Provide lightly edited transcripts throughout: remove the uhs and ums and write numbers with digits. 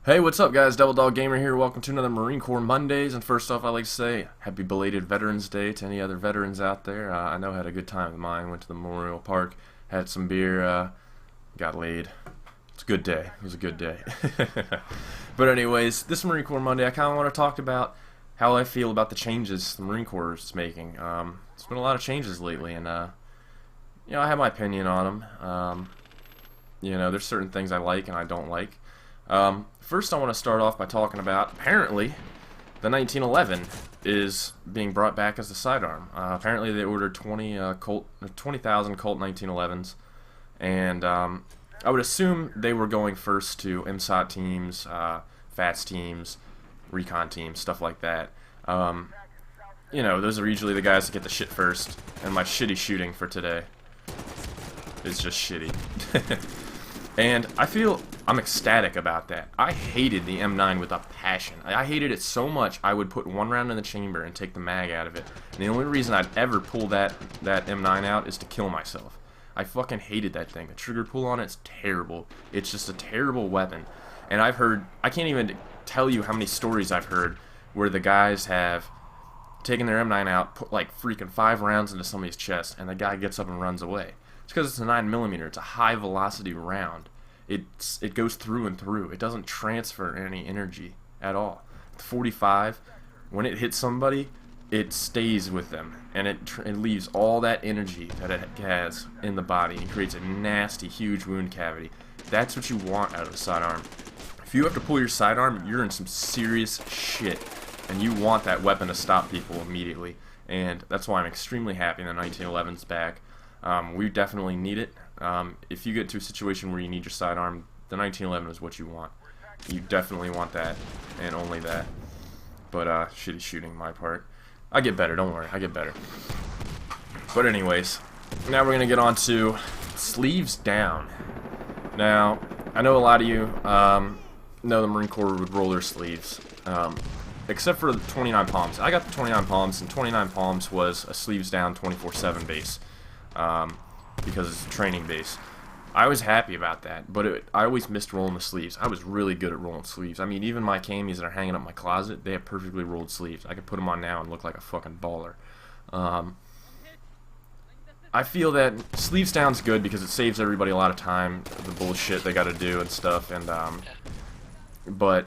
Hey, what's up, guys? Double Dog Gamer here. Welcome to another Marine Corps Mondays. And first off, I'd like to say happy belated Veterans Day to any other veterans out there. I know I had a good time with mine. Went to the Memorial Park, had some beer, got laid. It's a good day. It was a good day. But anyways, this Marine Corps Monday, I kind of want to talk about how I feel about the changes the Marine Corps is making. There's been a lot of changes lately, and I have my opinion on them. There's certain things I like and I don't like. First, I want to start off by talking about, apparently, the 1911 is being brought back as a sidearm. Apparently, they ordered 20,000 Colt 1911s, and I would assume they were going first to MSOT teams, FATS teams, recon teams, stuff like that. Those are usually the guys that get the shit first, and my shitty shooting for today is just shitty. And I feel I'm ecstatic about that. I hated the M9 with a passion. I hated it so much I would put one round in the chamber and take the mag out of it. And the only reason I'd ever pull that M9 out is to kill myself. I fucking hated that thing. The trigger pull on it's terrible. It's just a terrible weapon. And I can't even tell you how many stories I've heard where the guys have taken their M9 out, put like freaking 5 rounds into somebody's chest, and the guy gets up and runs away. It's because it's a 9mm. It's a high velocity round. It goes through and through. It doesn't transfer any energy at all. The 45, when it hits somebody, it stays with them, and it leaves all that energy that it has in the body and creates a nasty, huge wound cavity. That's what you want out of a sidearm. If you have to pull your sidearm, you're in some serious shit, and you want that weapon to stop people immediately. And that's why I'm extremely happy the 1911's back. We definitely need it. If you get to a situation where you need your sidearm, the 1911 is what you want. You definitely want that, and only that. But, shitty shooting, my part. I get better, don't worry, I get better. But anyways, now we're gonna get on to sleeves down. Now, I know a lot of you, know the Marine Corps would roll their sleeves. Except for the 29 Palms. I got the 29 Palms, and 29 Palms was a sleeves down 24/7 base. Because it's a training base. I was happy about that, but I always missed rolling the sleeves. I was really good at rolling sleeves. I mean, even my camis that are hanging up in my closet, they have perfectly rolled sleeves. I could put them on now and look like a fucking baller. I feel that sleeves down's good because it saves everybody a lot of time, the bullshit they gotta do and stuff, and but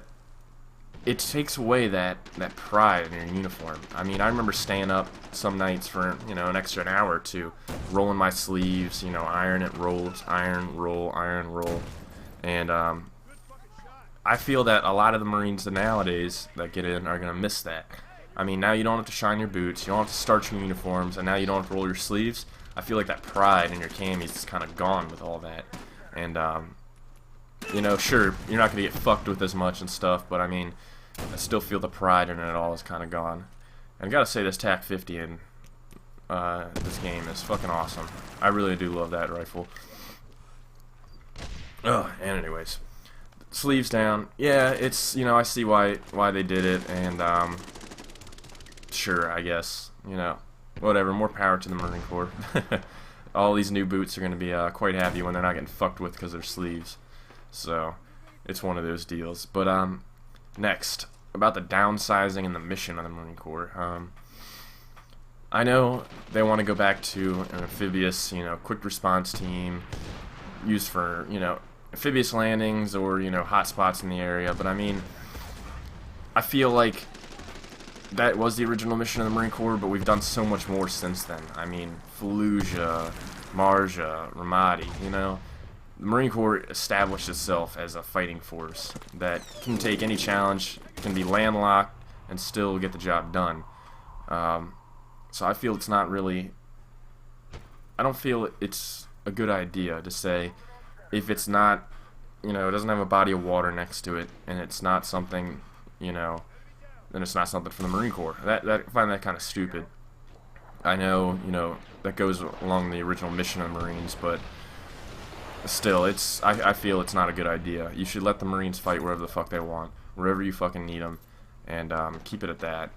it takes away that pride in your uniform. I mean, I remember staying up some nights for, an extra hour or two, rolling my sleeves, iron it, rolls, iron, roll, and I feel that a lot of the Marines nowadays that get in are going to miss that. I mean, now you don't have to shine your boots, you don't have to starch your uniforms, and now you don't have to roll your sleeves. I feel like that pride in your camis is kind of gone with all that, and sure, you're not going to get fucked with as much and stuff, but I mean, I still feel the pride in it all is kind of gone. And I gotta say, this TAC 50 in this game is fucking awesome. I really do love that rifle. And anyways, sleeves down. Yeah, it's, I see why they did it, and sure, I guess, whatever, more power to the Marine Corps. All these new boots are gonna be quite happy when they're not getting fucked with because they're sleeves. So, it's one of those deals. But, next, about the downsizing and the mission of the Marine Corps. I know they want to go back to an amphibious, quick response team used for, amphibious landings or, hot spots in the area. But, I mean, I feel like that was the original mission of the Marine Corps, but we've done so much more since then. I mean, Fallujah, Marja, Ramadi, The Marine Corps established itself as a fighting force that can take any challenge, can be landlocked, and still get the job done. So I feel it's not really... I don't feel it's a good idea to say if it's not, it doesn't have a body of water next to it, and it's not something, then it's not something for the Marine Corps. I find that kind of stupid. I know, that goes along the original mission of the Marines, but... still, I feel it's not a good idea. You should let the Marines fight wherever the fuck they want, wherever you fucking need them, and keep it at that,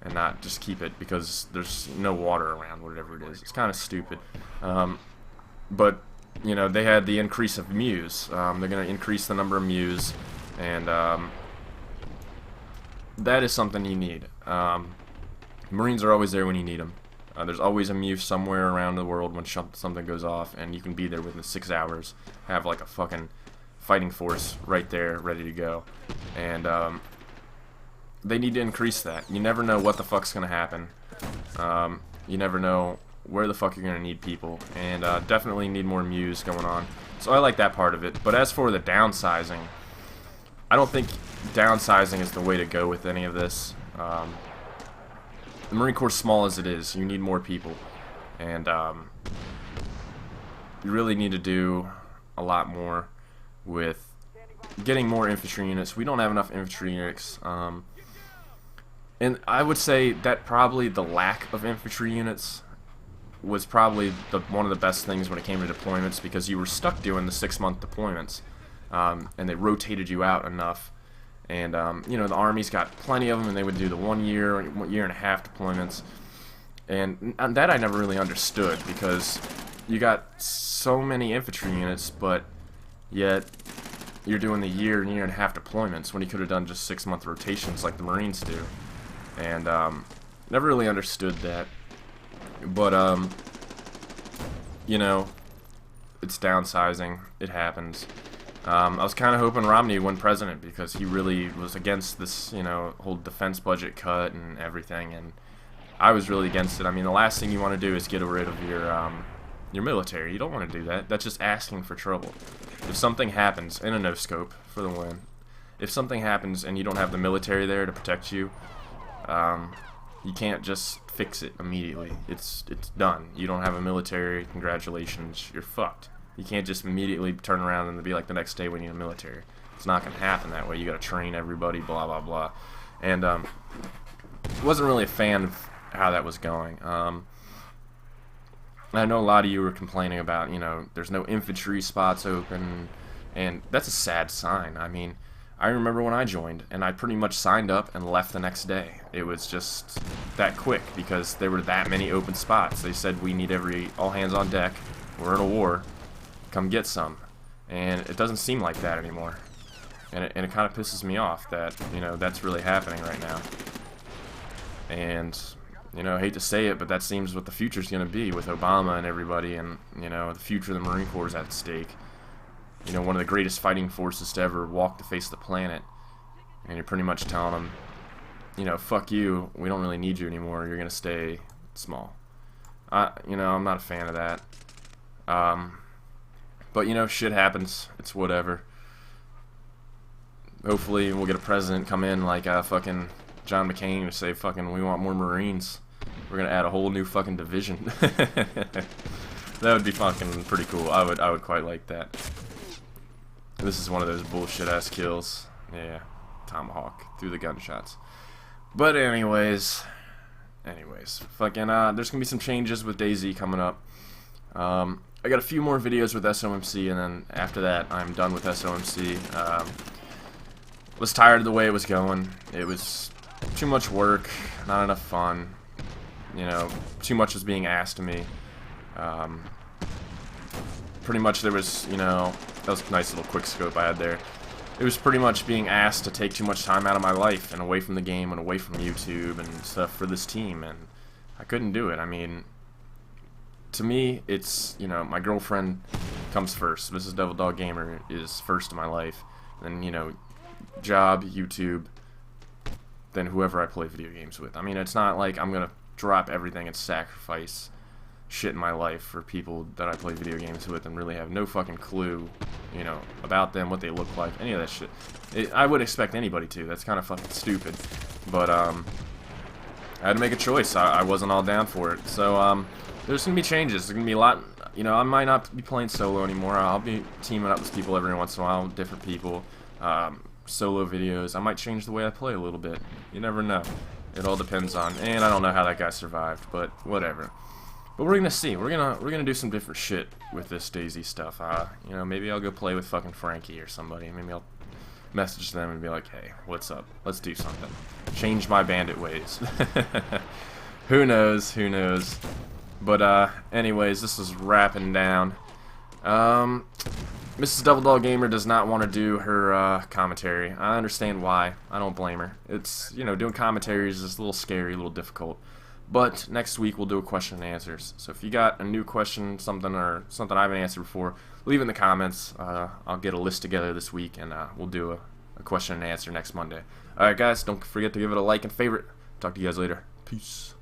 and not just keep it because there's no water around, whatever it is. It's kind of stupid. But, they had the increase of MEUs. They're going to increase the number of MEUs, And that is something you need. Marines are always there when you need them. There's always a MUF somewhere around the world when something goes off, and you can be there within 6 hours. Have like a fucking fighting force right there, ready to go. And they need to increase that. You never know what the fuck's gonna happen. You never know where the fuck you're gonna need people, and definitely need more MUs going on. So I like that part of it. But as for the downsizing, I don't think downsizing is the way to go with any of this. The Marine Corps, small as it is, you need more people, and you really need to do a lot more with getting more infantry units. We don't have enough infantry units, and I would say that probably the lack of infantry units was probably one of the best things when it came to deployments, because you were stuck doing the 6-month deployments, and they rotated you out enough. And, you know, the Army's got plenty of them, and they would do the 1 year, 1.5 year deployments. And that I never really understood, because you got so many infantry units, but yet you're doing the 1.5 year deployments when you could have done just 6-month rotations like the Marines do. And never really understood that. But, you know, it's downsizing. It happens. I was kind of hoping Romney would win president, because he really was against this, you know, whole defense budget cut and everything, and I was really against it. I mean, the last thing you want to do is get rid of your military. You don't want to do that. That's just asking for trouble. If something happens, in a no-scope for the win, if something happens and you don't have the military there to protect you, you can't just fix it immediately. It's done. You don't have a military, congratulations, you're fucked. You can't just immediately turn around and be like the next day we need a military. It's not going to happen that way. You got to train everybody, blah, blah, blah. And wasn't really a fan of how that was going. I know a lot of you were complaining about, you know, there's no infantry spots open, and that's a sad sign. I mean, I remember when I joined, and I pretty much signed up and left the next day. It was just that quick, because there were that many open spots. They said we need all hands on deck. We're in a war. Come get some. And it doesn't seem like that anymore. And it kind of pisses me off that, you know, that's really happening right now. And, you know, I hate to say it, but that seems what the future's going to be with Obama and everybody, and, you know, the future of the Marine Corps is at stake. You know, one of the greatest fighting forces to ever walk the face of the planet. And you're pretty much telling them, you know, fuck you, we don't really need you anymore, you're going to stay small. You know, I'm not a fan of that. But, you know, shit happens. It's whatever. Hopefully we'll get a president come in like fucking John McCain to say fucking we want more Marines. We're gonna add a whole new fucking division. That would be fucking pretty cool. I would quite like that. This is one of those bullshit ass kills. Yeah, tomahawk through the gunshots. But anyways, fucking there's gonna be some changes with DayZ coming up. I got a few more videos with SOMC, and then after that, I'm done with SOMC. Was tired of the way it was going. It was too much work, not enough fun. You know, too much was being asked of me. Pretty much there was, you know, that was a nice little quick scope I had there. It was pretty much being asked to take too much time out of my life and away from the game and away from YouTube and stuff for this team, and I couldn't do it. I mean, to me, it's, you know, my girlfriend comes first. Mrs. Devil Dog Gamer is first in my life. Then, you know, job, YouTube, then whoever I play video games with. I mean, it's not like I'm going to drop everything and sacrifice shit in my life for people that I play video games with and really have no fucking clue, you know, about them, what they look like, any of that shit. I would expect anybody to. That's kind of fucking stupid. But, I had to make a choice. I wasn't all down for it. So, there's going to be changes. There's going to be a lot, you know, I might not be playing solo anymore. I'll be teaming up with people every once in a while, different people. Solo videos. I might change the way I play a little bit. You never know. It all depends on, and I don't know how that guy survived, but whatever. But we're going to see. We're gonna do some different shit with this DayZ stuff. You know, maybe I'll go play with fucking Frankie or somebody. Maybe I'll message them and be like, hey, what's up? Let's do something. Change my bandit ways. Who knows? Who knows? But, anyways, this is wrapping down. Mrs. Double Dog Gamer does not want to do her commentary. I understand why. I don't blame her. It's, you know, doing commentaries is a little scary, a little difficult. But next week we'll do a question and answers. So if you got a new question, something I haven't answered before, leave it in the comments. I'll get a list together this week, and we'll do a question and answer next Monday. Alright guys, don't forget to give it a like and favorite. Talk to you guys later. Peace.